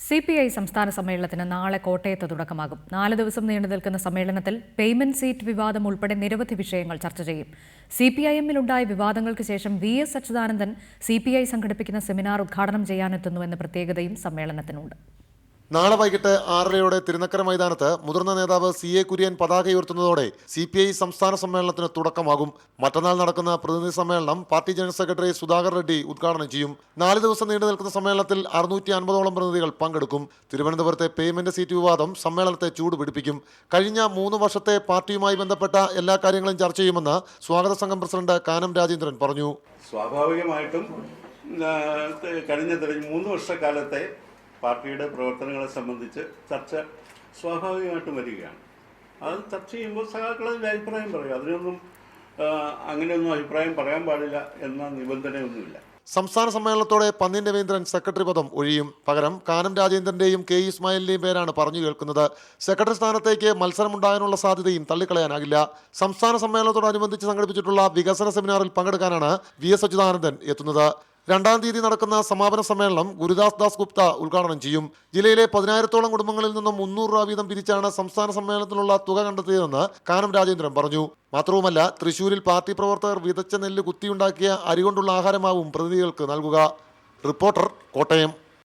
CPI സംസ്ഥാന സമ്മേളനത്തിന് നാളെ കോട്ടയത്ത് തുടക്കമാകും. 4 ദിവസം നീണ്ടു നിൽക്കുന്ന സമ്മേളനത്തിൽ പേയ്മെന്റ് സീറ്റ് വിവാദം ഉൾപ്പെടെ നിരവധി വിഷയങ്ങൾ ചർച്ച ചെയ്യും. CPIM-ലുണ്ടായ വിവാദങ്ങൾക്ക് ശേഷം VS അച്യുതാനന്ദൻ CPI സംഘടിപ്പിക്കുന്ന സെമിനാർ ഉദ്ഘാടനം ചെയ്യാനെത്തുന്നുവെന്ന പ്രത്യേകതയും സമ്മേളനത്തിനുണ്ട്. നാളെ വൈകിട്ട് 6:30 തിരുനക്കര മൈതാനത്ത് മുതിർന്ന നേതാവ് CA കുര്യൻ പതാക ഉയർത്തുന്നതോടെ CPI സംസ്ഥാന സമ്മേളനത്തിന് തുടക്കമാകും. മറ്റന്നാൾ നടക്കുന്ന പ്രതിനിധി സമ്മേളനം party general secretary Sudhakar Reddy ഉദ്ഘാടനം ചെയ്യും. 4 ദിവസം നീണ്ടു നിൽക്കുന്ന സമ്മേളനത്തിൽ 650ഓളം പ്രതിനിധികൾ പങ്കെടുക്കും. തിരുവനന്തപുരത്തെ പേയ്മെന്റ് സീറ്റ് വിവാദം സമ്മേളനത്തെ ചൂടുപിടിപ്പിക്കും. കഴിഞ്ഞ 3 വർഷത്തെ പാർട്ടിയുമായി ബന്ധപ്പെട്ട എല്ലാ കാര്യങ്ങളും ചർച്ച ചെയ്യുമെന്ന് സ്വാഗത സംഘം പ്രസിഡന്റ് കാനം രാജേന്ദ്രൻ പറഞ്ഞു. സ്വാഭാവികമായിട്ടും കഴിഞ്ഞ 3 വർഷക്കാലത്തെ പാർട്ടിയുടെ പ്രവർത്തനങ്ങളെ സംബന്ധിച്ച് ചർച്ച സ്വാഭാവികമായിട്ടും വരികയാണ്. അത് ചർച്ച ചെയ്യുമ്പോൾ സഖാക്കളതിൽ അഭിപ്രായം പറയും. അതിനൊന്നും അങ്ങനെയൊന്നും അഭിപ്രായം പറയാൻ പാടില്ല എന്ന നിബന്ധനയൊന്നുമില്ല. സംസ്ഥാന സമ്മേളനത്തോടെ പന്ന്യൻ രവീന്ദ്രൻ സെക്രട്ടറി പദം ഒഴിയും. പകരം കാനം രാജേന്ദ്രന്റെയും K ഇസ്മായിലിന്റെയും പേരാണ് പറഞ്ഞു കേൾക്കുന്നത്. സെക്രട്ടറി സ്ഥാനത്തേക്ക് മത്സരമുണ്ടാകാനുള്ള സാധ്യതയും തള്ളിക്കളയാനാകില്ല. സംസ്ഥാന സമ്മേളനത്തോടനുബന്ധിച്ച് സംഘടിപ്പിച്ചിട്ടുള്ള വികസന സെമിനാറിൽ പങ്കെടുക്കാനാണ് VS അച്യുതാനന്ദൻ എത്തുന്നത്. 2-ാം തീയതി നടക്കുന്ന സമാപന സമ്മേളനം ഗുരുദാസ് ദാസ് ഗുപ്ത ഉദ്ഘാടനം ചെയ്യും. ജില്ലയിലെ 10,000-ഓളം കുടുംബങ്ങളിൽ നിന്നും 300 രൂപ വീതം പിരിച്ചാണ് സംസ്ഥാന സമ്മേളനത്തിനുള്ള തുക കണ്ടെത്തിയതെന്ന് കാനം രാജേന്ദ്രൻ പറഞ്ഞു. മാത്രവുമല്ല, തൃശൂരിൽ പാർട്ടി പ്രവർത്തകർ വിതച്ച നെല്ല് കുത്തിയുണ്ടാക്കിയ അരി കൊണ്ടുള്ള ആഹാരമാവും പ്രതിനിധികൾക്ക് നൽകുക. റിപ്പോർട്ടർ, കോട്ടയം.